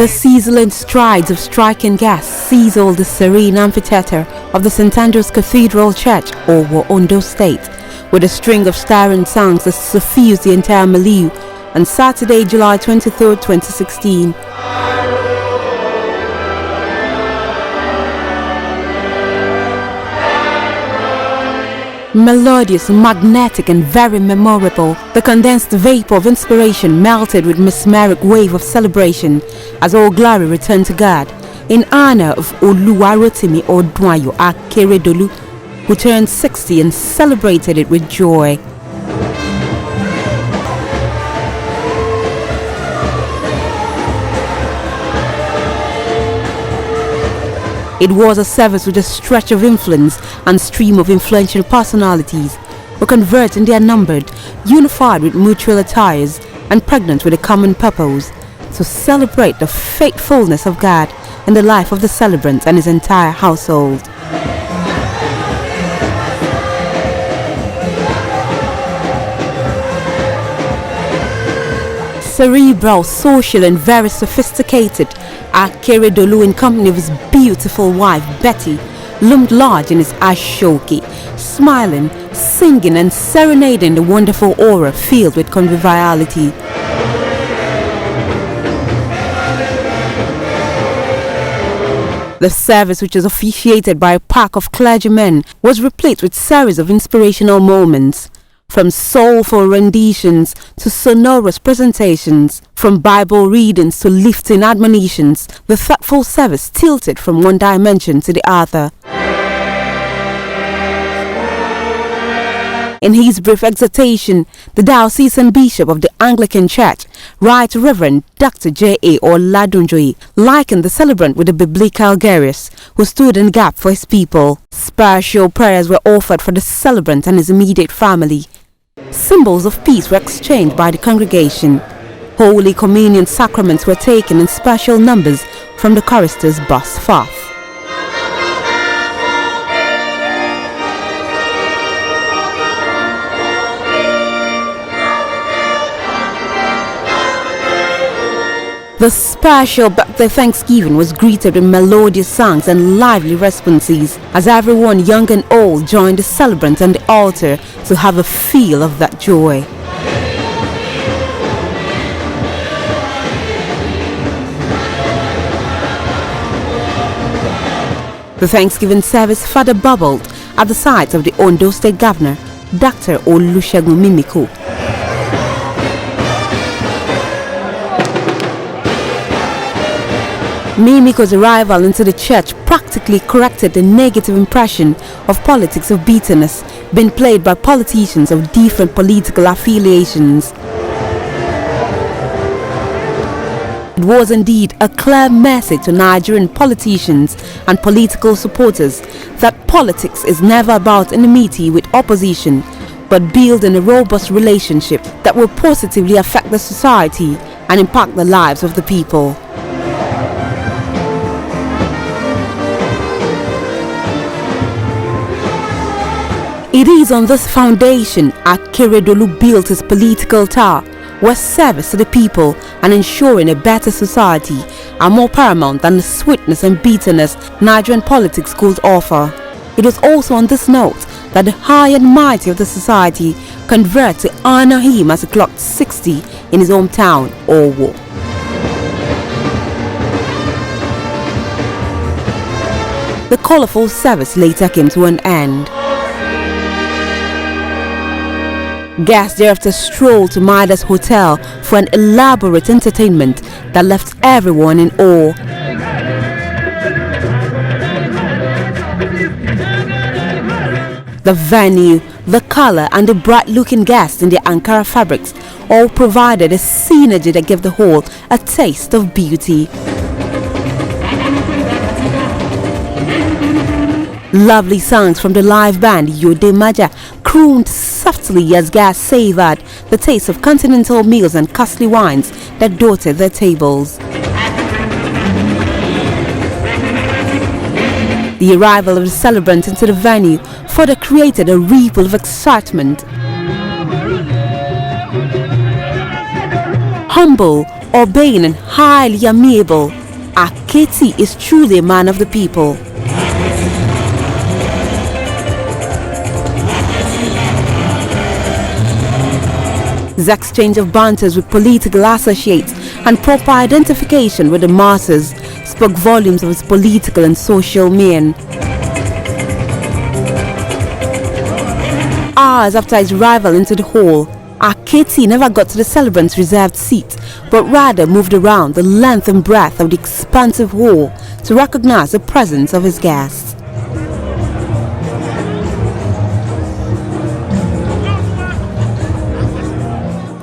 The sizzling strides of striking gas sizzled the serene amphitheater of the St. Andrew's Cathedral Church, Owo, Ondo State, with a string of stirring songs that suffused the entire milieu on Saturday, July 23, 2016. Melodious, magnetic and very memorable, the condensed vapor of inspiration melted with mesmeric wave of celebration as all glory returned to God in honor of Oluwarotimi Odunayo Akeredolu, who turned 60 and celebrated it with joy. It was a service with a stretch of influence and stream of influential personalities who converged in their numbered, unified with mutual attires and pregnant with a common purpose to celebrate the faithfulness of God in the life of the celebrant and his entire household. Cerebral, social and very sophisticated, Akeredolu, in company of his beautiful wife Betty, loomed large in his ashoki, smiling, singing and serenading the wonderful aura filled with conviviality. The service, which was officiated by a pack of clergymen, was replete with series of inspirational moments. From soulful renditions to sonorous presentations, from Bible readings to lifting admonitions, the thoughtful service tilted from one dimension to the other. In his brief exhortation, the diocesan bishop of the Anglican Church, Right Reverend Dr. J.A. Oladunjoye, likened the celebrant with a biblical Garius who stood in the gap for his people. Special prayers were offered for the celebrant and his immediate family. Symbols of peace were exchanged by the congregation. Holy Communion sacraments were taken in special numbers from the chorister's bus forth. The special birthday Thanksgiving was greeted with melodious songs and lively responses as everyone, young and old, joined the celebrant on the altar to have a feel of that joy. The Thanksgiving service further bubbled at the site of the Ondo State Governor, Dr. Oluwarotimi. Mimiko's arrival into the church practically corrected the negative impression of politics of bitterness being played by politicians of different political affiliations. It was indeed a clear message to Nigerian politicians and political supporters that politics is never about enmity with opposition, but building a robust relationship that will positively affect the society and impact the lives of the people. It is on this foundation Akeredolu built his political tower, where service to the people and ensuring a better society are more paramount than the sweetness and bitterness Nigerian politics could offer. It was also on this note that the high and mighty of the society converged to honor him as he clocked 60 in his hometown, Owo. The colorful service later came to an end. Guests thereafter strolled to Midas Hotel for an elaborate entertainment that left everyone in awe. The venue, the color and the bright-looking guests in their Ankara fabrics all provided a synergy that gave the whole a taste of beauty. Lovely songs from the live band Yode Maja crooned softly as guests savored the taste of continental meals and costly wines that dotted their tables. The arrival of the celebrant into the venue further created a ripple of excitement. Humble, obeying and highly amiable, AKETI is truly a man of the people. His exchange of banters with political associates and proper identification with the masses spoke volumes of his political and social mien. Hours after his arrival into the hall, AKETI never got to the celebrant's reserved seat, but rather moved around the length and breadth of the expansive hall to recognize the presence of his guests.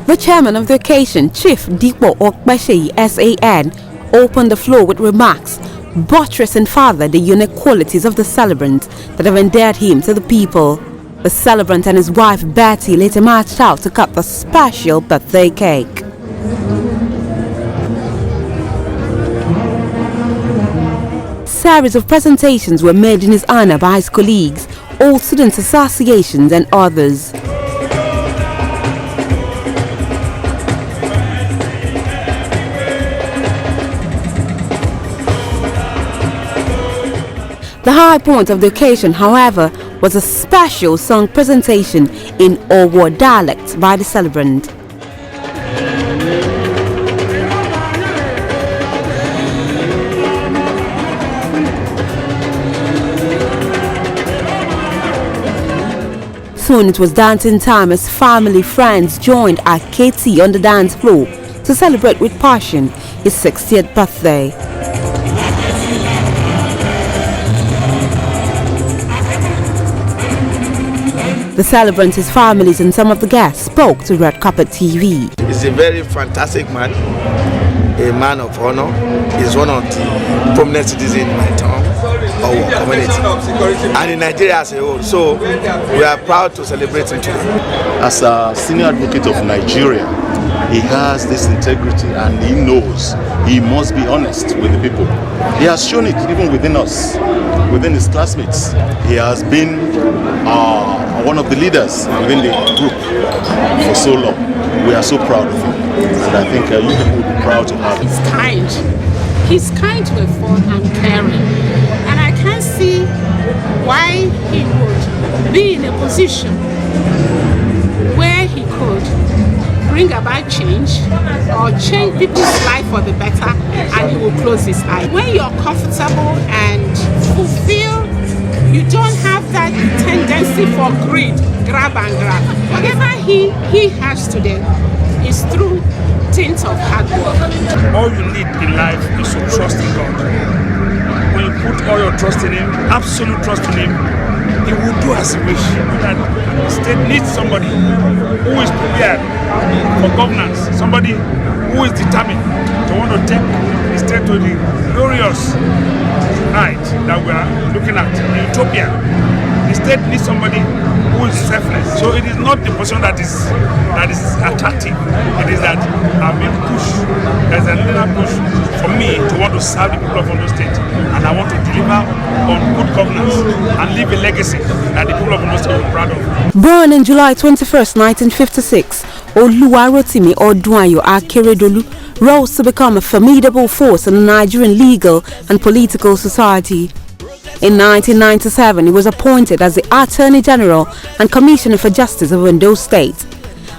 The chairman of the occasion, Chief Dipo Okbesheyi SAN, opened the floor with remarks buttressing further the unique qualities of the celebrant that have endeared him to the people. The celebrant and his wife Betty later marched out to cut the special birthday cake. Series of presentations were made in his honor by his colleagues, all students' associations and others. The high point of the occasion, however, was a special song presentation in Owo dialect by the celebrant. Soon it was dancing time as family friends joined AKETI on the dance floor to celebrate with passion his 60th birthday. The celebrants, his families and some of the guests spoke to Red Carpet TV. He's a very fantastic man, a man of honor. He's one of the prominent citizens in my town, our community, and in Nigeria as a whole. So we are proud to celebrate him today. As a senior advocate of Nigeria, he has this integrity and he knows he must be honest with the people. He has shown it even within us, within his classmates. He has been one of the leaders within the group for so long. We are so proud of him, and I think you people will be proud to have him. He's kind. He's kind to a fault and caring, and I can't see why he would be in a position where he could bring about change or change people's life for the better, and he will close his eyes. When you're comfortable and fulfilled, you don't have that tendency for greed, grab and grab. Whatever he has today is through tint of hard work. All you need in life is to trust in God. When you put all your trust in him, absolute trust in him, he will do as he wishes. That the state needs somebody who is prepared for governance, somebody who is determined to want to take the state to the glorious night that we are looking at, the utopia. The state needs somebody who is selfless. So it is not the position that is attractive. It is that I'm being pushed. There's a little push for me to want to serve the people of Ondo State, and I want to deliver on good governance and leave a legacy that the people of Ondo State will be proud of. Born in July 21st, 1956, Oluwarotimi Odunayo Akeredolu rose to become a formidable force in the Nigerian legal and political society. In 1997, he was appointed as the Attorney General and Commissioner for Justice of Ondo State,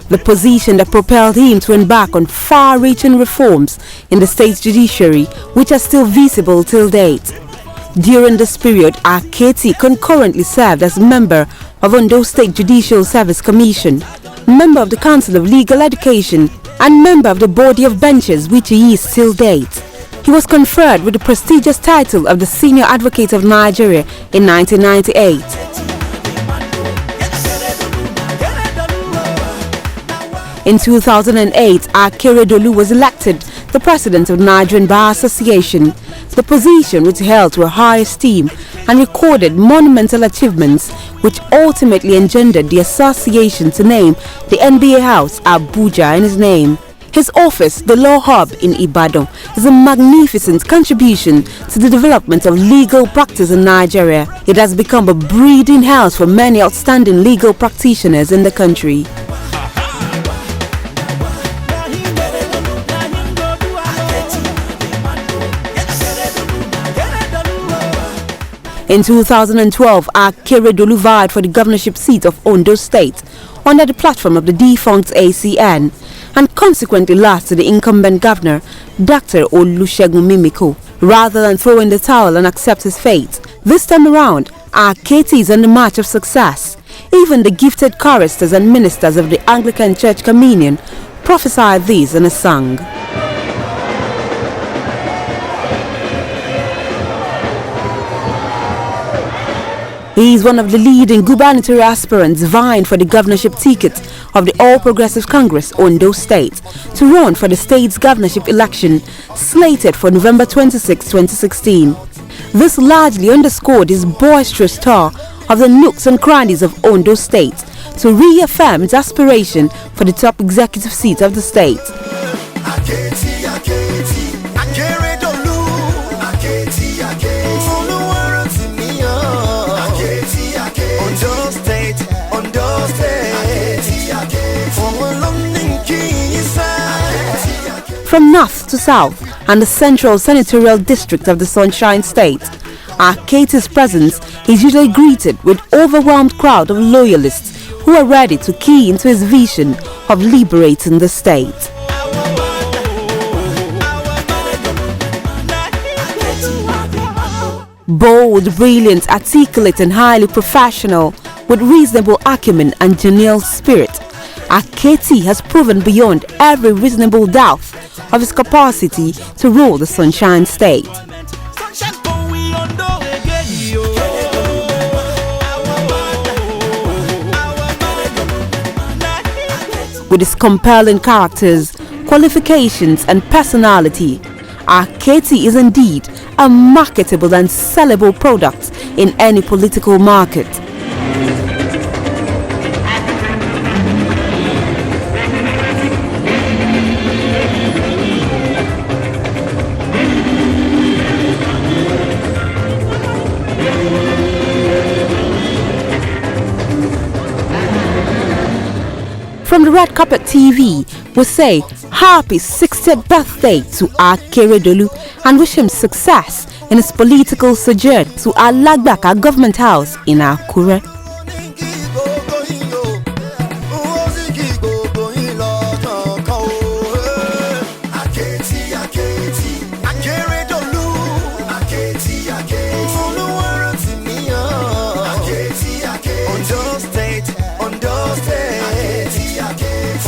the position that propelled him to embark on far-reaching reforms in the state's judiciary, which are still visible till date. During this period, AKETI concurrently served as member of Ondo State Judicial Service Commission, member of the Council of Legal Education, and member of the Body of Benches, which he is till date. He was conferred with the prestigious title of the Senior Advocate of Nigeria in 1998. In 2008, Akeredolu was elected the President of the Nigerian Bar Association, the position which he held to a high esteem and recorded monumental achievements which ultimately engendered the association to name the NBA House Abuja in his name. His office, the Law Hub in Ibadan, is a magnificent contribution to the development of legal practice in Nigeria. It has become a breeding house for many outstanding legal practitioners in the country. In 2012, Akeredolu vied for the governorship seat of Ondo State under the platform of the defunct ACN and consequently lost to the incumbent governor, Dr. Oluwarotimi. Rather than throw in the towel and accept his fate, this time around, AKETI is on the march of success. Even the gifted choristers and ministers of the Anglican Church Communion prophesied this in a song. He is one of the leading gubernatorial aspirants vying for the governorship ticket of the All Progressive Congress, Ondo State, to run for the state's governorship election slated for November 26, 2016. This largely underscored his boisterous tour of the nooks and crannies of Ondo State to reaffirm its aspiration for the top executive seat of the state. AKETI, AKETI, Akeredolu, AKETI, AKETI, Oluwarotimi, AKETI, AKETI, Ondo State, Ondo State, AKETI, From north to south and the central senatorial district of the Sunshine State, AKETI's presence is usually greeted with overwhelmed crowd of loyalists who are ready to key into his vision of liberating the state. Bold, brilliant, articulate and highly professional, with reasonable acumen and genial spirit, AKETI has proven beyond every reasonable doubt of his capacity to rule the Sunshine State. With his compelling characters, qualifications and personality, AKETI is indeed a marketable and sellable product in any political market. From the Red Carpet TV, we say happy 60th birthday to Akeredolu and wish him success in his political sojourn to Alagbaka Government House in Akure.